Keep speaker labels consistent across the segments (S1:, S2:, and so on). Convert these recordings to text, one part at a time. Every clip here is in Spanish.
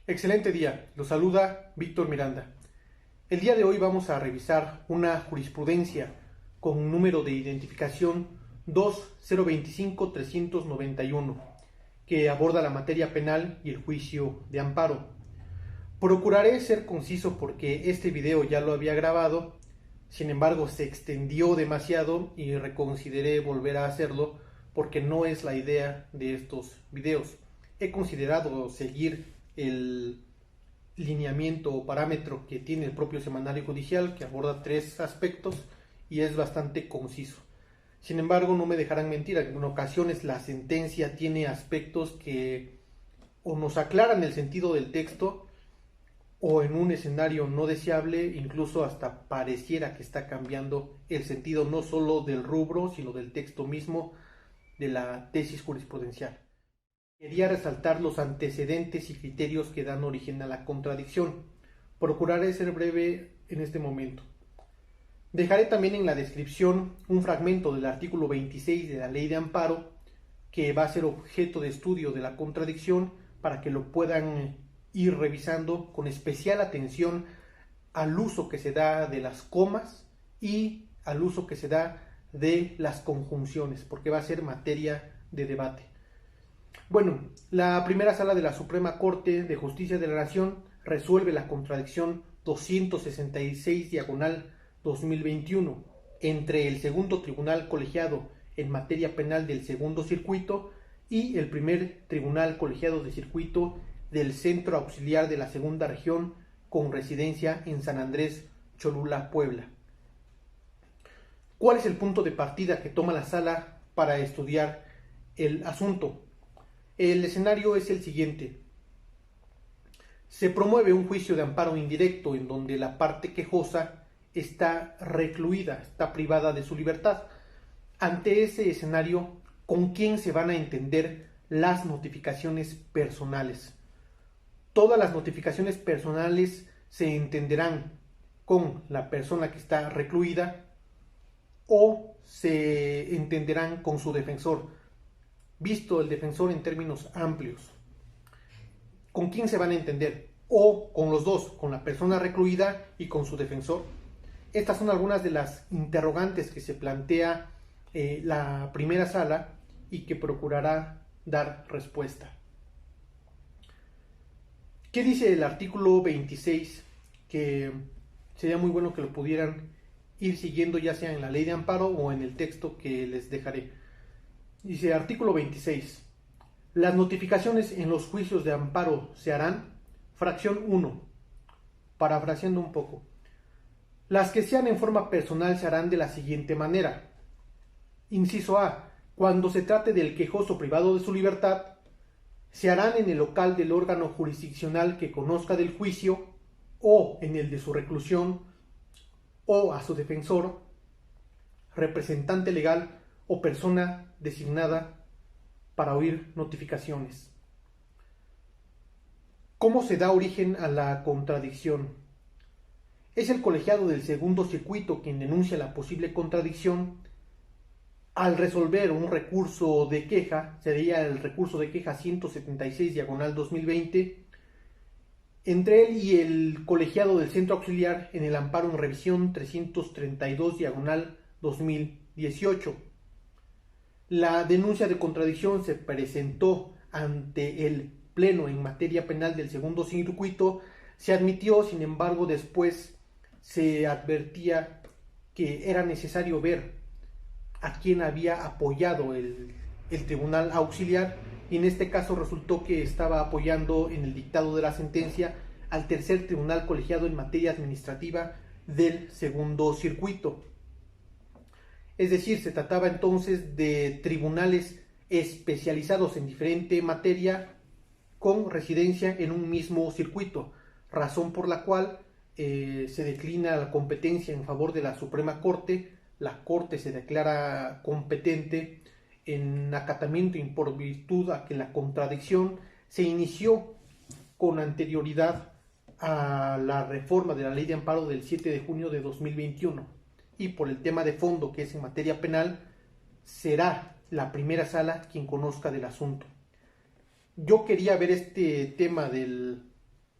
S1: Excelente día, los saluda Víctor Miranda. El día de hoy vamos a revisar una jurisprudencia con número de identificación 2025391 que aborda la materia penal y el juicio de amparo. Procuraré ser conciso porque este video ya lo había grabado, sin embargo se extendió demasiado y reconsideré volver a hacerlo porque no es la idea de estos videos. He considerado seguir el lineamiento o parámetro que tiene el propio semanario judicial, que aborda tres aspectos y es bastante conciso. Sin embargo, no me dejarán mentir, en ocasiones la sentencia tiene aspectos que o nos aclaran el sentido del texto o en un escenario no deseable incluso hasta pareciera que está cambiando el sentido no solo del rubro sino del texto mismo de la tesis jurisprudencial. Quería resaltar los antecedentes y criterios que dan origen a la contradicción. Procuraré ser breve en este momento. Dejaré también en la descripción un fragmento del artículo 26 de la Ley de Amparo que va a ser objeto de estudio de la contradicción para que lo puedan ir revisando con especial atención al uso que se da de las comas y al uso que se da de las conjunciones, porque va a ser materia de debate. Bueno, la primera sala de la Suprema Corte de Justicia de la Nación resuelve la contradicción 266/2021 entre el segundo tribunal colegiado en materia penal del segundo circuito y el primer tribunal colegiado de circuito del Centro Auxiliar de la Segunda Región con residencia en San Andrés, Cholula, Puebla. ¿Cuál es el punto de partida que toma la sala para estudiar el asunto? El escenario es el siguiente. Se promueve un juicio de amparo indirecto en donde la parte quejosa está recluida, está privada de su libertad. Ante ese escenario, ¿con quién se van a entender las notificaciones personales? Todas las notificaciones personales se entenderán con la persona que está recluida o se entenderán con su defensor. Visto el defensor en términos amplios, ¿con quién se van a entender? O con los dos, con la persona recluida y con su defensor. Estas son algunas de las interrogantes que se plantea la primera sala y que procurará dar respuesta. ¿Qué dice el artículo 26? Que sería muy bueno que lo pudieran ir siguiendo ya sea en la ley de amparo o en el texto que les dejaré. Dice artículo 26. Las notificaciones en los juicios de amparo se harán, fracción 1, parafraseando un poco. Las que sean en forma personal se harán de la siguiente manera. Inciso A. Cuando se trate del quejoso privado de su libertad, se harán en el local del órgano jurisdiccional que conozca del juicio o en el de su reclusión o a su defensor, representante legal o persona designada para oír notificaciones. ¿Cómo se da origen a la contradicción? Es el colegiado del segundo circuito quien denuncia la posible contradicción al resolver un recurso de queja, sería el recurso de queja 176/2020, entre él y el colegiado del centro auxiliar en el amparo en revisión 332/2018. La denuncia de contradicción se presentó ante el Pleno en materia penal del segundo circuito, se admitió, sin embargo, después se advertía que era necesario ver a quién había apoyado el tribunal auxiliar y en este caso resultó que estaba apoyando en el dictado de la sentencia al tercer tribunal colegiado en materia administrativa del segundo circuito. Es decir, se trataba entonces de tribunales especializados en diferente materia con residencia en un mismo circuito, razón por la cual se declina la competencia en favor de la Suprema Corte. La Corte se declara competente en acatamiento y por virtud a que la contradicción se inició con anterioridad a la reforma de la Ley de Amparo del 7 de junio de 2021 y por el tema de fondo que es en materia penal, será la primera sala quien conozca del asunto. Yo quería ver este tema del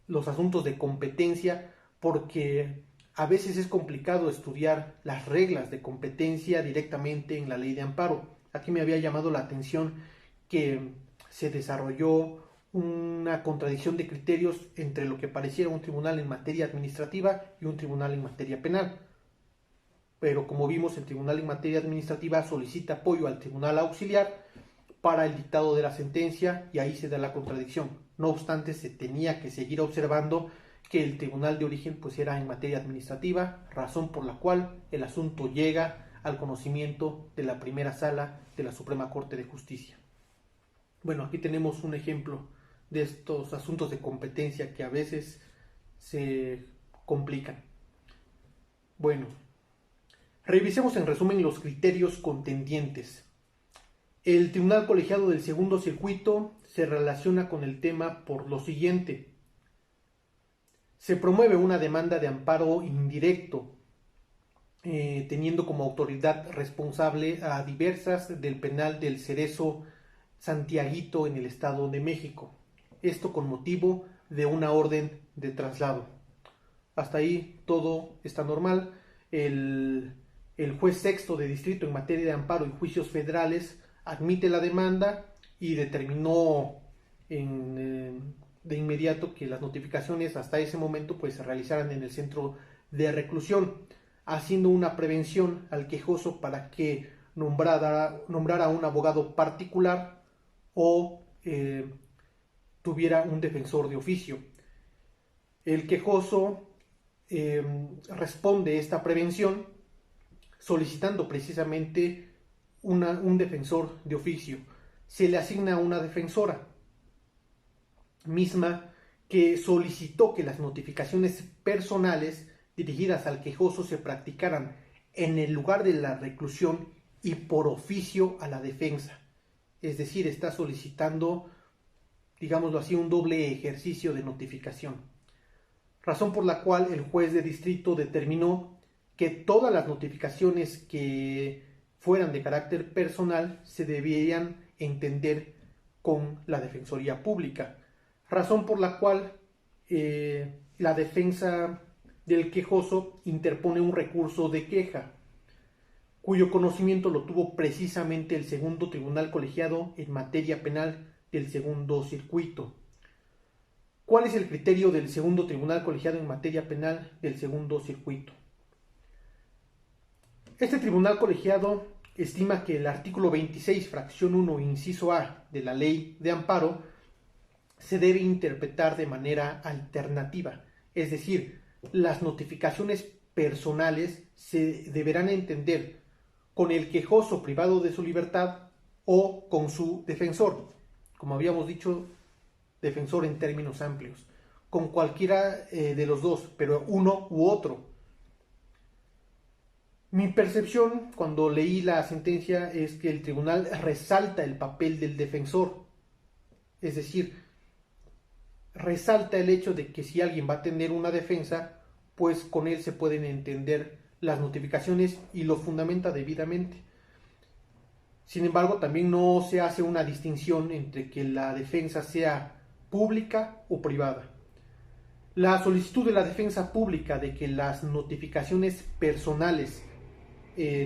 S1: los asuntos de competencia, porque a veces es complicado estudiar las reglas de competencia directamente en la ley de amparo. Aquí me había llamado la atención que se desarrolló una contradicción de criterios entre lo que pareciera un tribunal en materia administrativa y un tribunal en materia penal. Pero como vimos, el tribunal en materia administrativa solicita apoyo al tribunal auxiliar para el dictado de la sentencia y ahí se da la contradicción. No obstante, se tenía que seguir observando que el tribunal de origen pues era en materia administrativa, razón por la cual el asunto llega al conocimiento de la primera sala de la Suprema Corte de Justicia. Bueno, aquí tenemos un ejemplo de estos asuntos de competencia que a veces se complican. Bueno, revisemos en resumen los criterios contendientes. El Tribunal Colegiado del Segundo Circuito se relaciona con el tema por lo siguiente. Se promueve una demanda de amparo indirecto, teniendo como autoridad responsable a diversas del penal del Cerezo Santiaguito en el Estado de México. Esto con motivo de una orden de traslado. Hasta ahí todo está normal. El juez sexto de distrito en materia de amparo y juicios federales admite la demanda y determinó de inmediato que las notificaciones hasta ese momento pues se realizaran en el centro de reclusión, haciendo una prevención al quejoso para que nombrara un abogado particular o tuviera un defensor de oficio. El quejoso responde esta prevención solicitando precisamente un defensor de oficio. Se le asigna una defensora, misma que solicitó que las notificaciones personales dirigidas al quejoso se practicaran en el lugar de la reclusión y por oficio a la defensa. Es decir, está solicitando, digámoslo así, un doble ejercicio de notificación. Razón por la cual el juez de distrito determinó que todas las notificaciones que fueran de carácter personal se debían entender con la Defensoría Pública. Razón por la cual la defensa del quejoso interpone un recurso de queja, cuyo conocimiento lo tuvo precisamente el segundo tribunal colegiado en materia penal del segundo circuito. ¿Cuál es el criterio del segundo tribunal colegiado en materia penal del segundo circuito? Este tribunal colegiado estima que el artículo 26, fracción 1, inciso A de la ley de amparo se debe interpretar de manera alternativa, es decir, las notificaciones personales se deberán entender con el quejoso privado de su libertad o con su defensor, como habíamos dicho, defensor en términos amplios, con cualquiera de los dos, pero uno u otro. Mi percepción cuando leí la sentencia es que el tribunal resalta el papel del defensor, es decir, resalta el hecho de que si alguien va a tener una defensa, pues con él se pueden entender las notificaciones y lo fundamenta debidamente. Sin embargo, también no se hace una distinción entre que la defensa sea pública o privada. La solicitud de la defensa pública de que las notificaciones personales,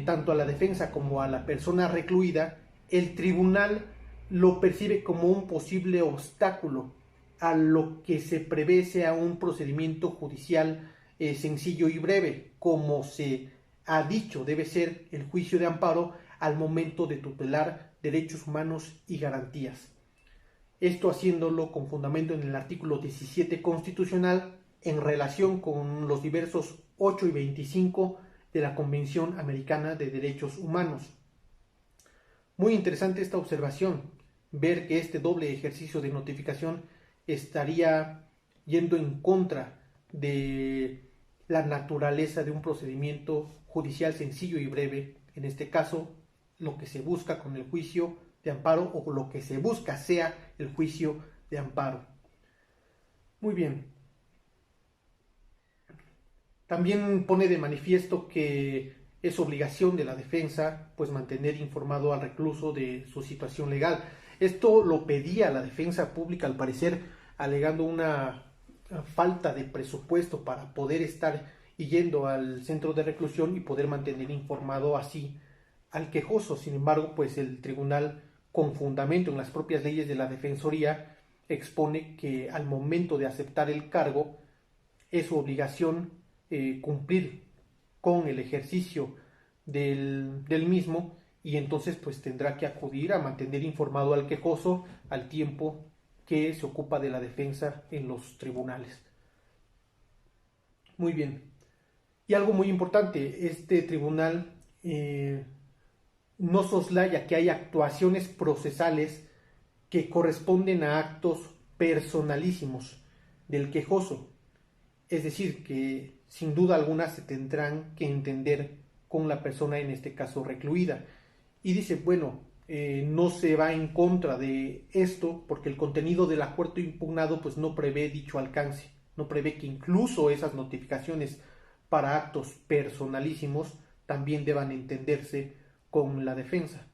S1: tanto a la defensa como a la persona recluida, el tribunal lo percibe como un posible obstáculo a lo que se prevé sea un procedimiento judicial sencillo y breve, como se ha dicho debe ser el juicio de amparo al momento de tutelar derechos humanos y garantías. Esto haciéndolo con fundamento en el artículo 17 constitucional en relación con los diversos 8 y 25 de la Convención Americana de Derechos Humanos. Muy interesante esta observación, ver que este doble ejercicio de notificación estaría yendo en contra de la naturaleza de un procedimiento judicial sencillo y breve. En este caso, lo que se busca con el juicio de amparo o lo que se busca sea el juicio de amparo. Muy bien. También pone de manifiesto que es obligación de la defensa pues mantener informado al recluso de su situación legal. Esto lo pedía la defensa pública al parecer alegando una falta de presupuesto para poder estar yendo al centro de reclusión y poder mantener informado así al quejoso. Sin embargo, pues el tribunal, con fundamento en las propias leyes de la Defensoría, expone que al momento de aceptar el cargo es su obligación cumplir con el ejercicio del mismo, y entonces pues tendrá que acudir a mantener informado al quejoso al tiempo que se ocupa de la defensa en los tribunales. Muy bien. Y algo muy importante, este tribunal no soslaya que hay actuaciones procesales que corresponden a actos personalísimos del quejoso. Es decir, que sin duda alguna se tendrán que entender con la persona, en este caso recluida. Y dice, bueno, no se va en contra de esto porque el contenido del acuerdo impugnado pues no prevé dicho alcance, no prevé que incluso esas notificaciones para actos personalísimos también deban entenderse con la defensa.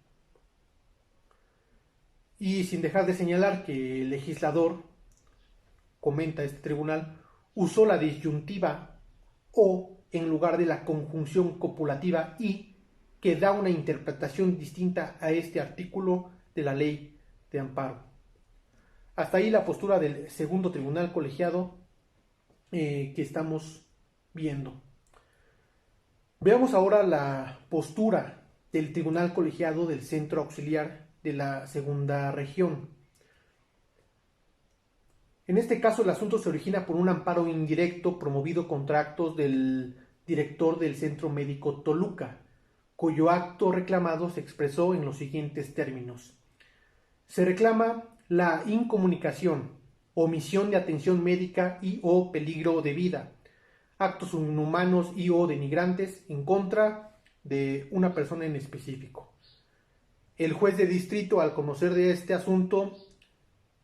S1: Y sin dejar de señalar que el legislador, comenta este tribunal, usó la disyuntiva o en lugar de la conjunción copulativa y, que da una interpretación distinta a este artículo de la ley de amparo. Hasta ahí la postura del segundo tribunal colegiado que estamos viendo. Veamos ahora la postura del tribunal colegiado del Centro Auxiliar de la Segunda Región. En este caso, el asunto se origina por un amparo indirecto promovido contra actos del director del Centro Médico Toluca, cuyo acto reclamado se expresó en los siguientes términos. Se reclama la incomunicación, omisión de atención médica y o peligro de vida, actos inhumanos y o denigrantes en contra de una persona en específico. El juez de distrito, al conocer de este asunto,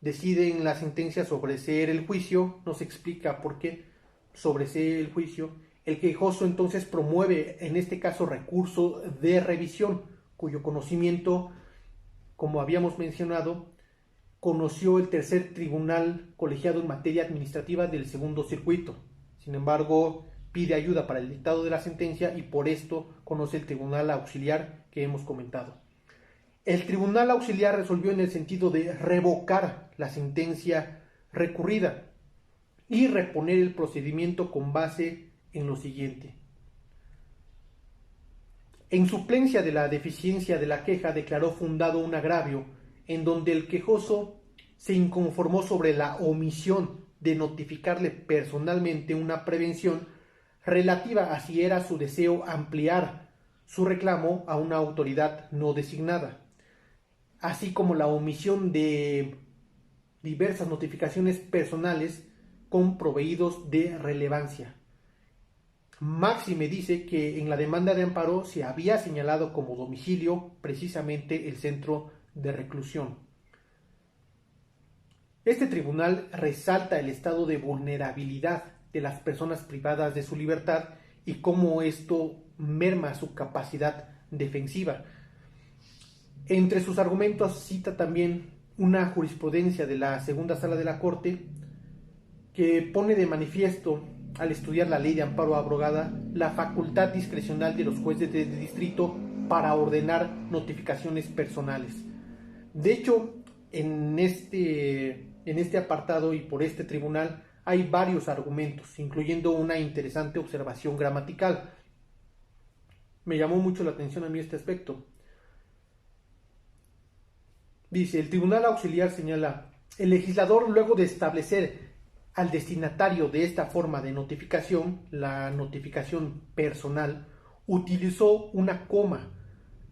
S1: decide en la sentencia sobreseer el juicio. No se explica por qué sobresee el juicio. El quejoso entonces promueve, en este caso, recurso de revisión, cuyo conocimiento, como habíamos mencionado, conoció el tercer tribunal colegiado en materia administrativa del segundo circuito. Sin embargo, pide ayuda para el dictado de la sentencia y por esto conoce el tribunal auxiliar que hemos comentado. El tribunal auxiliar resolvió en el sentido de revocar la sentencia recurrida y reponer el procedimiento con base en lo siguiente. En suplencia de la deficiencia de la queja, declaró fundado un agravio en donde el quejoso se inconformó sobre la omisión de notificarle personalmente una prevención relativa a si era su deseo ampliar su reclamo a una autoridad no designada, así como la omisión de diversas notificaciones personales con proveídos de relevancia. Máxime dice que en la demanda de amparo se había señalado como domicilio precisamente el centro de reclusión. Este tribunal resalta el estado de vulnerabilidad de las personas privadas de su libertad y cómo esto merma su capacidad defensiva. Entre sus argumentos cita también una jurisprudencia de la segunda sala de la Corte que pone de manifiesto, al estudiar la ley de amparo abrogada, la facultad discrecional de los jueces de distrito para ordenar notificaciones personales. De hecho, en este apartado y por este tribunal hay varios argumentos, incluyendo una interesante observación gramatical. Me llamó mucho la atención a mí este aspecto. Dice, el tribunal auxiliar señala, el legislador, luego de establecer al destinatario de esta forma de notificación, la notificación personal, utilizó una coma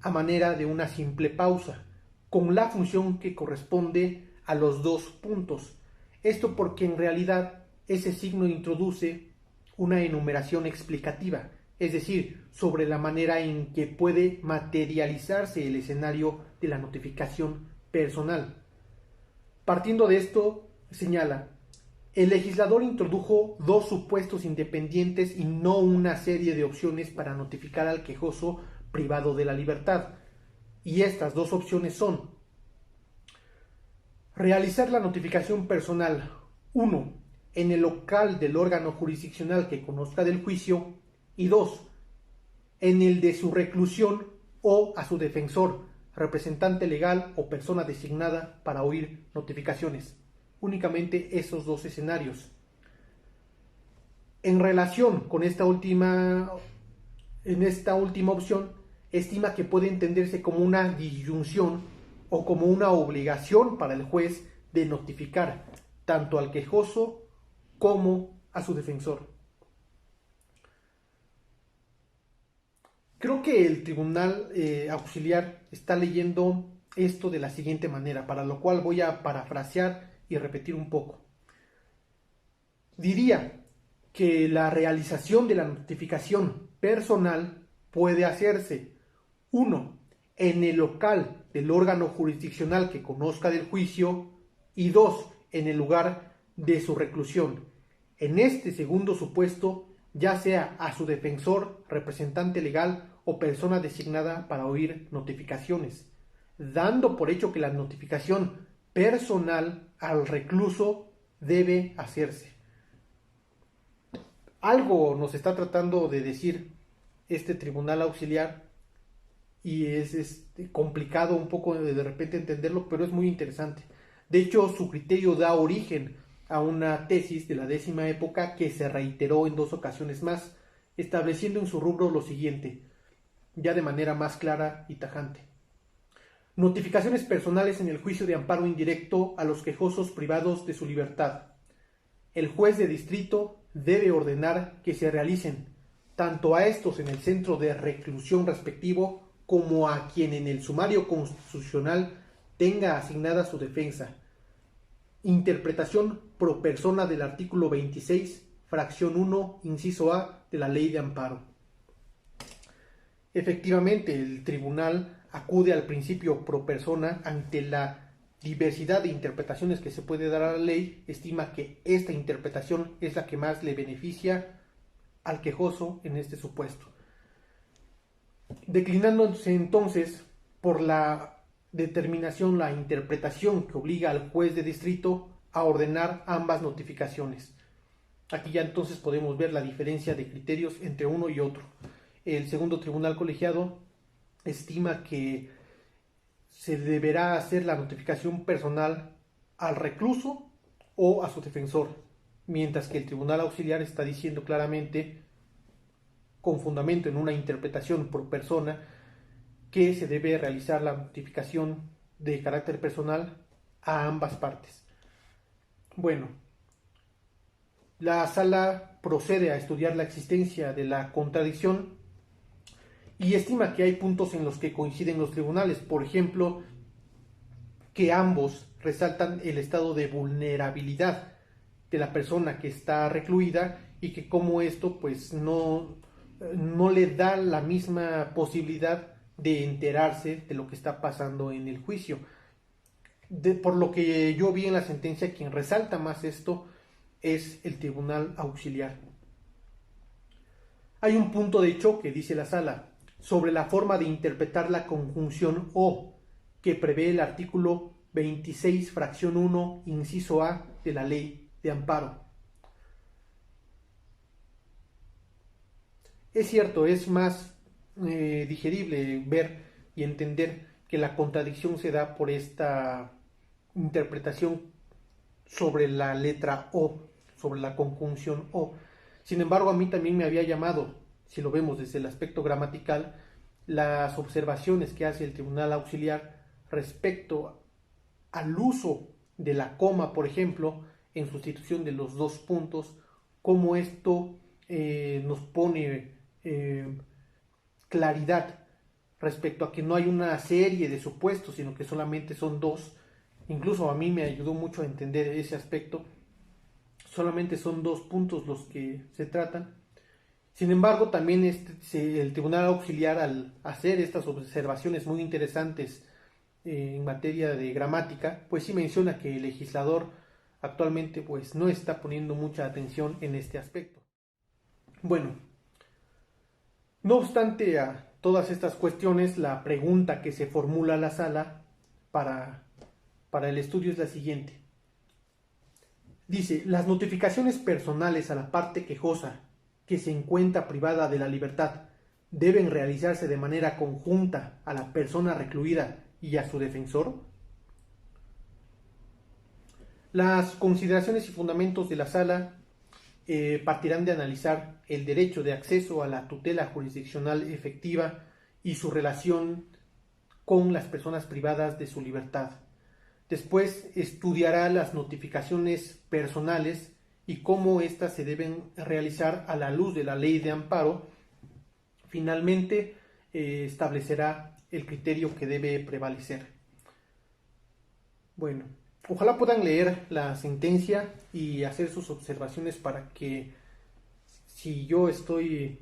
S1: a manera de una simple pausa, con la función que corresponde a los dos puntos. Esto porque en realidad ese signo introduce una enumeración explicativa, es decir, sobre la manera en que puede materializarse el escenario de la notificación personal. Partiendo de esto, señala, el legislador introdujo dos supuestos independientes y no una serie de opciones para notificar al quejoso privado de la libertad. Y estas dos opciones son realizar la notificación personal, 1, en el local del órgano jurisdiccional que conozca del juicio, y 2, en el de su reclusión o a su defensor, representante legal o persona designada para oír notificaciones. Únicamente esos dos escenarios. En relación con esta última opción, estima que puede entenderse como una disyunción o como una obligación para el juez de notificar tanto al quejoso como a su defensor. Creo que el tribunal auxiliar está leyendo esto de la siguiente manera, para lo cual voy a parafrasear y repetir un poco. Diría que la realización de la notificación personal puede hacerse 1. En el local del órgano jurisdiccional que conozca del juicio, y 2. En el lugar de su reclusión. En este segundo supuesto, ya sea a su defensor, representante legal o persona designada para oír notificaciones, dando por hecho que la notificación personal al recluso debe hacerse. Algo nos está tratando de decir este tribunal auxiliar y es complicado un poco de repente entenderlo, pero es muy interesante. De hecho, su criterio da origen a una tesis de la 10ª época que se reiteró en 2 ocasiones más, estableciendo en su rubro lo siguiente, ya de manera más clara y tajante. Notificaciones personales en el juicio de amparo indirecto a los quejosos privados de su libertad. El juez de distrito debe ordenar que se realicen tanto a estos en el centro de reclusión respectivo como a quien en el sumario constitucional tenga asignada su defensa. Interpretación pro persona del artículo 26, fracción 1, inciso A de la Ley de Amparo. Efectivamente, el tribunal acude al principio pro persona ante la diversidad de interpretaciones que se puede dar a la ley, estima que esta interpretación es la que más le beneficia al quejoso en este supuesto. Declinándose entonces por la determinación, la interpretación que obliga al juez de distrito a ordenar ambas notificaciones. Aquí ya entonces podemos ver la diferencia de criterios entre uno y otro. El segundo tribunal colegiado estima que se deberá hacer la notificación personal al recluso o a su defensor, mientras que el tribunal auxiliar está diciendo claramente, con fundamento en una interpretación por persona, que se debe realizar la notificación de carácter personal a ambas partes. Bueno, la sala procede a estudiar la existencia de la contradicción y estima que hay puntos en los que coinciden los tribunales, por ejemplo, que ambos resaltan el estado de vulnerabilidad de la persona que está recluida y que como esto pues no le da la misma posibilidad de enterarse de lo que está pasando en el juicio. Por lo que yo vi en la sentencia, quien resalta más esto es el tribunal auxiliar. Hay un punto de choque, dice la sala, sobre la forma de interpretar la conjunción o que prevé el artículo 26, fracción 1, inciso A de la Ley de Amparo. Es cierto, es más digerible ver y entender que la contradicción se da por esta interpretación sobre la letra O, sobre la conjunción O. Sin embargo, a mí también me había llamado, si lo vemos desde el aspecto gramatical, las observaciones que hace el tribunal auxiliar respecto al uso de la coma, por ejemplo, en sustitución de los dos puntos, cómo esto nos pone claridad respecto a que no hay una serie de supuestos, sino que solamente son dos. Incluso a mí me ayudó mucho a entender ese aspecto. Solamente son dos puntos los que se tratan. Sin embargo, también el tribunal auxiliar, al hacer estas observaciones muy interesantes en materia de gramática, pues sí menciona que el legislador actualmente pues no está poniendo mucha atención en este aspecto. Bueno, no obstante a todas estas cuestiones, la pregunta que se formula a la sala para el estudio es la siguiente. Dice, las notificaciones personales a la parte quejosa que se encuentra privada de la libertad deben realizarse de manera conjunta a la persona recluida y a su defensor. Las consideraciones y fundamentos de la sala partirán de analizar el derecho de acceso a la tutela jurisdiccional efectiva y su relación con las personas privadas de su libertad. Después estudiará las notificaciones personales y cómo éstas se deben realizar a la luz de la ley de amparo. Finalmente, establecerá el criterio que debe prevalecer. Bueno, ojalá puedan leer la sentencia y hacer sus observaciones para que, si yo estoy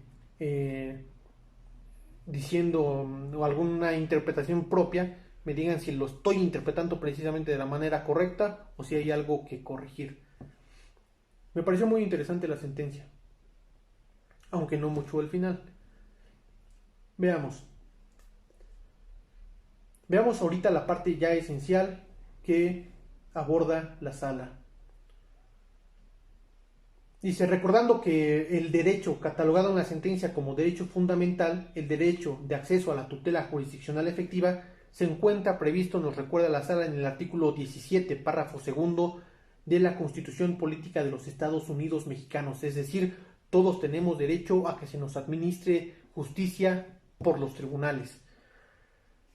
S1: diciendo alguna interpretación propia, me digan si lo estoy interpretando precisamente de la manera correcta o si hay algo que corregir. Me pareció muy interesante la sentencia, aunque no mucho el final. Veamos ahorita la parte ya esencial que aborda la sala. Dice, recordando que el derecho catalogado en la sentencia como derecho fundamental, el derecho de acceso a la tutela jurisdiccional efectiva, se encuentra previsto, nos recuerda la sala, en el artículo 17, párrafo segundo de la Constitución Política de los Estados Unidos Mexicanos. Es decir, todos tenemos derecho a que se nos administre justicia por los tribunales.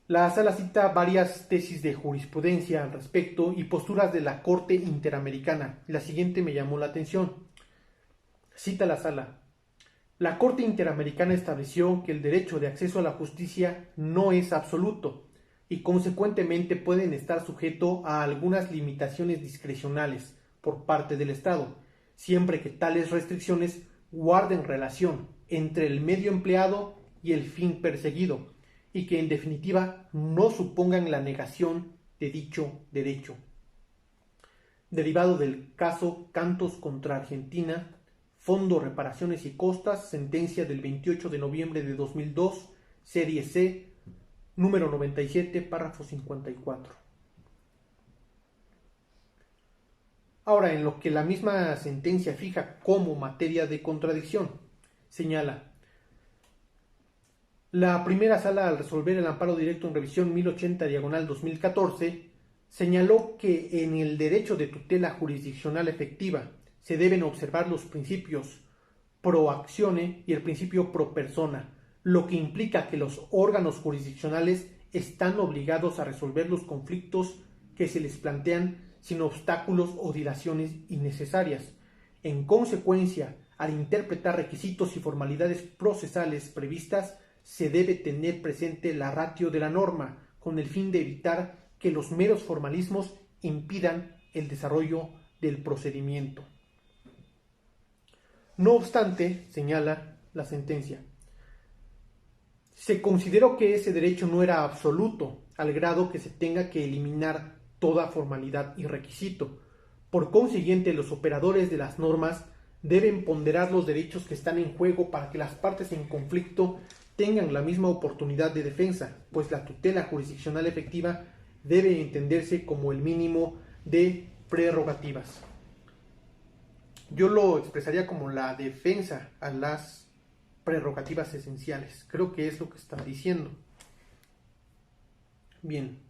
S1: La sala cita varias tesis de jurisprudencia al respecto y posturas de la Corte Interamericana. La siguiente me llamó la atención. Cita la sala. La Corte Interamericana estableció que el derecho de acceso a la justicia no es absoluto y consecuentemente pueden estar sujeto a algunas limitaciones discrecionales por parte del Estado, siempre que tales restricciones guarden relación entre el medio empleado y el fin perseguido, y que en definitiva no supongan la negación de dicho derecho. Derivado del caso Cantos contra Argentina, Fondo Reparaciones y Costas, sentencia del 28 de noviembre de 2002, serie C, número 97, párrafo 54. Ahora, en lo que la misma sentencia fija como materia de contradicción, señala: la primera sala, al resolver el amparo directo en revisión 1080/2014, señaló que en el derecho de tutela jurisdiccional efectiva se deben observar los principios pro actione y el principio pro persona, lo que implica que los órganos jurisdiccionales están obligados a resolver los conflictos que se les plantean sin obstáculos o dilaciones innecesarias. En consecuencia, al interpretar requisitos y formalidades procesales previstas, se debe tener presente la ratio de la norma, con el fin de evitar que los meros formalismos impidan el desarrollo del procedimiento. No obstante, señala la sentencia, se consideró que ese derecho no era absoluto, al grado que se tenga que eliminar toda formalidad y requisito. Por consiguiente, los operadores de las normas deben ponderar los derechos que están en juego para que las partes en conflicto tengan la misma oportunidad de defensa, pues la tutela jurisdiccional efectiva debe entenderse como el mínimo de prerrogativas. Yo lo expresaría como la defensa a las prerrogativas esenciales. Creo que es lo que está diciendo. Bien.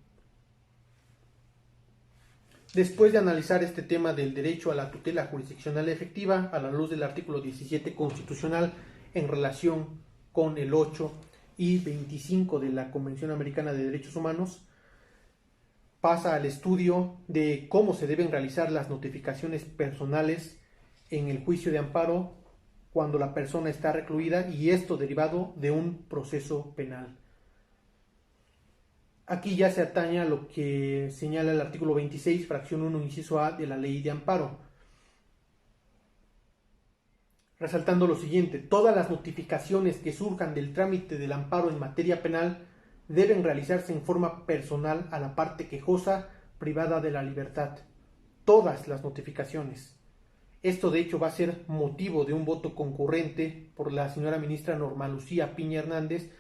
S1: Después de analizar este tema del derecho a la tutela jurisdiccional efectiva a la luz del artículo 17 constitucional en relación con el 8 y 25 de la Convención Americana de Derechos Humanos, pasa al estudio de cómo se deben realizar las notificaciones personales en el juicio de amparo cuando la persona está recluida, y esto derivado de un proceso penal. Aquí ya se atañe a lo que señala el artículo 26, fracción 1, inciso A de la Ley de Amparo, resaltando lo siguiente: todas las notificaciones que surjan del trámite del amparo en materia penal deben realizarse en forma personal a la parte quejosa privada de la libertad. Todas las notificaciones. Esto de hecho va a ser motivo de un voto concurrente por la señora ministra Norma Lucía Piña Hernández,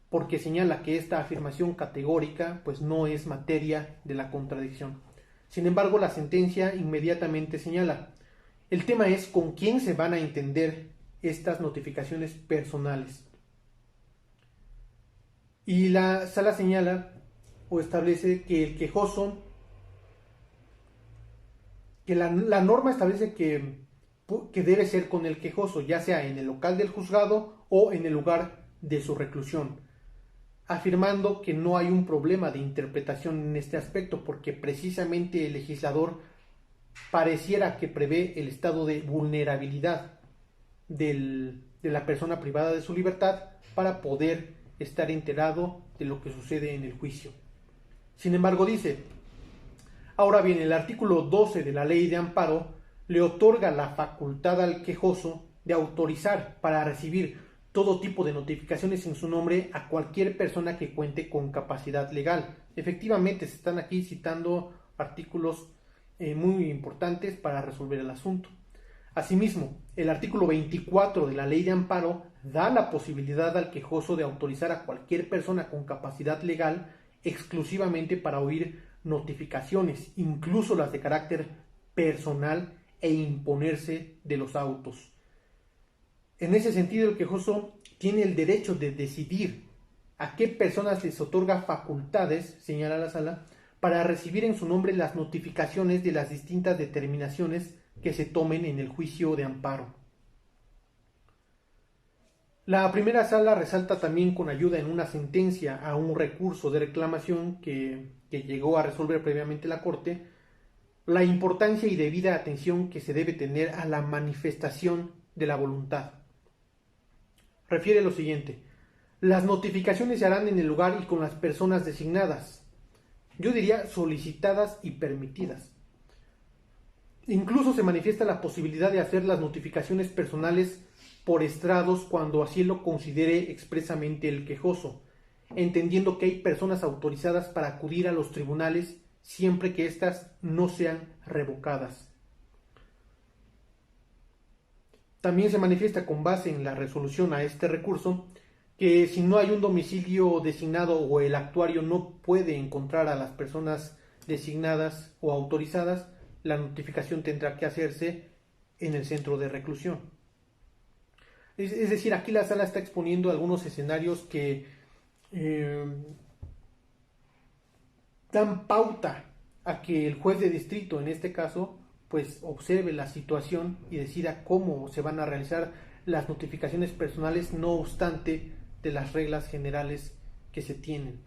S1: porque señala que esta afirmación categórica pues no es materia de la contradicción. Sin embargo, la sentencia inmediatamente señala: El tema es con quién se van a entender estas notificaciones personales. Y la sala señala o establece que el quejoso, que la norma establece que debe ser con el quejoso, ya sea en el local del juzgado o en el lugar de su reclusión, afirmando que no hay un problema de interpretación en este aspecto, porque precisamente el legislador pareciera que prevé el estado de vulnerabilidad de la persona privada de su libertad para poder estar enterado de lo que sucede en el juicio. Sin embargo, dice, ahora bien, el artículo 12 de la Ley de Amparo le otorga la facultad al quejoso de autorizar para recibir todo tipo de notificaciones en su nombre a cualquier persona que cuente con capacidad legal. Efectivamente, se están aquí citando artículos muy importantes para resolver el asunto. Asimismo, el artículo 24 de la Ley de Amparo da la posibilidad al quejoso de autorizar a cualquier persona con capacidad legal exclusivamente para oír notificaciones, incluso las de carácter personal, e imponerse de los autos. En ese sentido, el quejoso tiene el derecho de decidir a qué personas les otorga facultades, señala la sala, para recibir en su nombre las notificaciones de las distintas determinaciones que se tomen en el juicio de amparo. La primera sala resalta también con ayuda en una sentencia a un recurso de reclamación que llegó a resolver previamente la Corte, la importancia y debida atención que se debe tener a la manifestación de la voluntad. Refiere lo siguiente: las notificaciones se harán en el lugar y con las personas designadas, yo diría solicitadas y permitidas. Incluso se manifiesta la posibilidad de hacer las notificaciones personales por estrados cuando así lo considere expresamente el quejoso, entendiendo que hay personas autorizadas para acudir a los tribunales siempre que éstas no sean revocadas. También se manifiesta con base en la resolución a este recurso que si no hay un domicilio designado o el actuario no puede encontrar a las personas designadas o autorizadas, la notificación tendrá que hacerse en el centro de reclusión. Es decir, aquí la sala está exponiendo algunos escenarios que dan pauta a que el juez de distrito, en este caso, pues observe la situación y decida cómo se van a realizar las notificaciones personales, no obstante de las reglas generales que se tienen.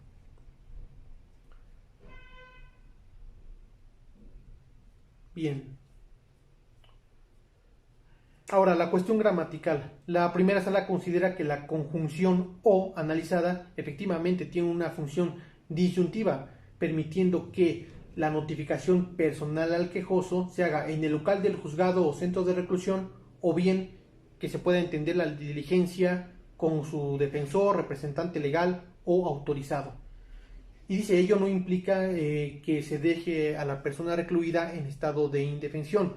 S1: Bien. Ahora, la cuestión gramatical. La primera sala considera que la conjunción o analizada efectivamente tiene una función disyuntiva, permitiendo que la notificación personal al quejoso se haga en el local del juzgado o centro de reclusión, o bien que se pueda entender la diligencia con su defensor, representante legal o autorizado. Y dice, ello no implica que se deje a la persona recluida en estado de indefensión,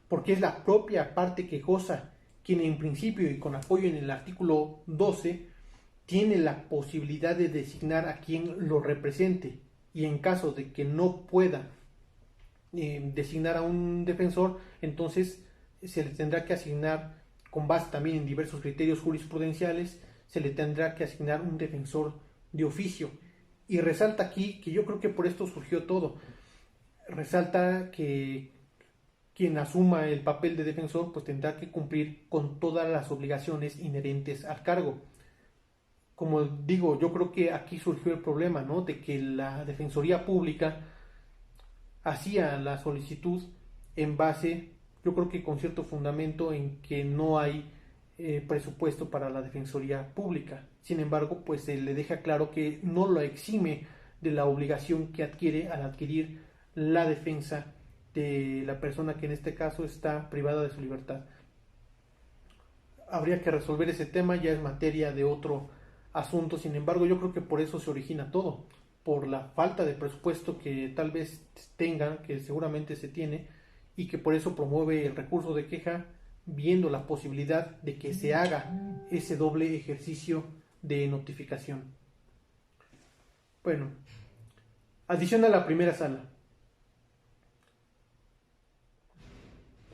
S1: porque es la propia parte quejosa quien en principio y con apoyo en el artículo 12 tiene la posibilidad de designar a quien lo represente, y en caso de que no pueda designar a un defensor, entonces se le tendrá que asignar, con base también en diversos criterios jurisprudenciales, se le tendrá que asignar un defensor de oficio. Y resalta aquí que yo creo que por esto surgió todo. Resalta que quien asuma el papel de defensor pues tendrá que cumplir con todas las obligaciones inherentes al cargo. Como digo, yo creo que aquí surgió el problema, ¿no? De que la Defensoría Pública hacía la solicitud en base, yo creo que con cierto fundamento, en que no hay presupuesto para la Defensoría Pública. Sin embargo, pues se le deja claro que no lo exime de la obligación que adquiere al adquirir la defensa de la persona que en este caso está privada de su libertad. Habría que resolver ese tema, ya es materia de otro asunto. Sin embargo, yo creo que por eso se origina todo, por la falta de presupuesto que tal vez tengan, que seguramente se tiene, y que por eso promueve el recurso de queja, viendo la posibilidad de que se haga ese doble ejercicio de notificación. Bueno, adición a la primera sala.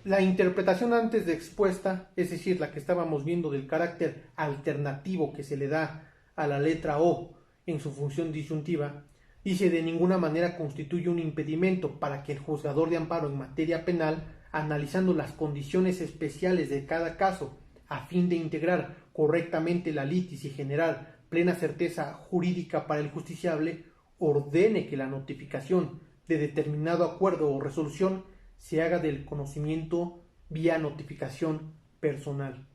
S1: La interpretación antes de expuesta, es decir, la que estábamos viendo del carácter alternativo que se le da a la letra O en su función disyuntiva, dice de ninguna manera constituye un impedimento para que el juzgador de amparo en materia penal, analizando las condiciones especiales de cada caso, a fin de integrar correctamente la litis y generar plena certeza jurídica para el justiciable, ordene que la notificación de determinado acuerdo o resolución se haga del conocimiento vía notificación personal,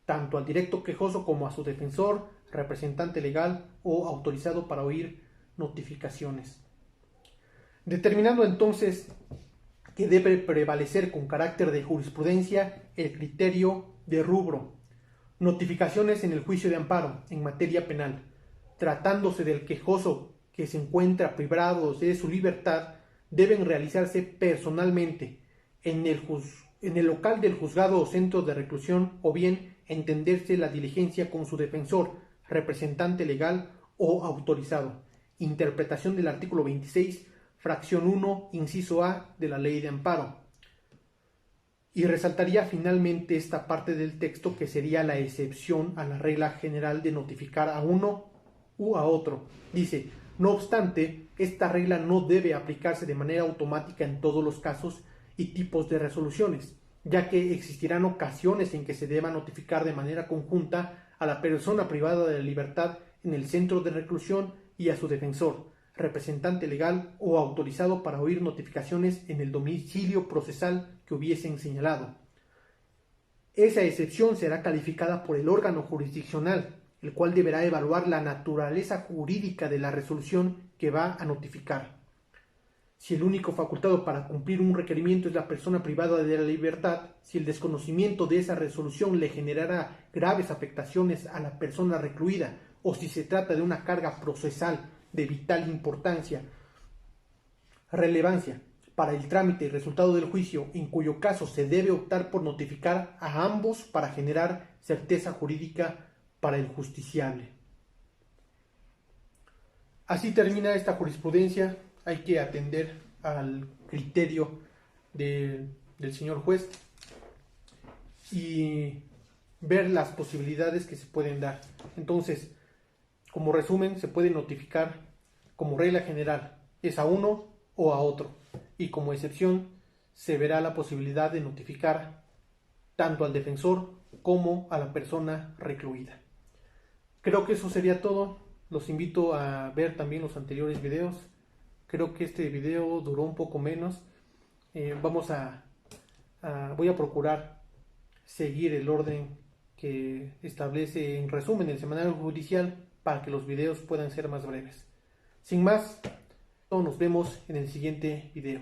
S1: tanto al directo quejoso como a su defensor, representante legal o autorizado para oír notificaciones. Determinando entonces que debe prevalecer con carácter de jurisprudencia el criterio de rubro, notificaciones en el juicio de amparo en materia penal, tratándose del quejoso que se encuentra privado de su libertad, deben realizarse personalmente en el local del juzgado o centro de reclusión, o bien entenderse la diligencia con su defensor, representante legal o autorizado. Interpretación del artículo 26, fracción 1, inciso A de la Ley de Amparo. Y resaltaría finalmente esta parte del texto que sería la excepción a la regla general de notificar a uno u a otro. Dice: no obstante, esta regla no debe aplicarse de manera automática en todos los casos y tipos de resoluciones, ya que existirán ocasiones en que se deba notificar de manera conjunta a la persona privada de la libertad en el centro de reclusión y a su defensor, representante legal o autorizado para oír notificaciones en el domicilio procesal que hubiesen señalado. Esa excepción será calificada por el órgano jurisdiccional, el cual deberá evaluar la naturaleza jurídica de la resolución que va a notificar. Si el único facultado para cumplir un requerimiento es la persona privada de la libertad, si el desconocimiento de esa resolución le generará graves afectaciones a la persona recluida, o si se trata de una carga procesal de vital relevancia para el trámite y resultado del juicio, en cuyo caso se debe optar por notificar a ambos para generar certeza jurídica para el justiciable. Así termina esta jurisprudencia. Hay que atender al criterio del señor juez y ver las posibilidades que se pueden dar. Entonces, como resumen, se puede notificar como regla general es a uno o a otro, y como excepción se verá la posibilidad de notificar tanto al defensor como a la persona recluida. Creo que eso sería todo. Los invito a ver también los anteriores videos. Creo que este video duró un poco menos. Voy a procurar seguir el orden que establece en resumen el semanario judicial para que los videos puedan ser más breves. Sin más, nos vemos en el siguiente video.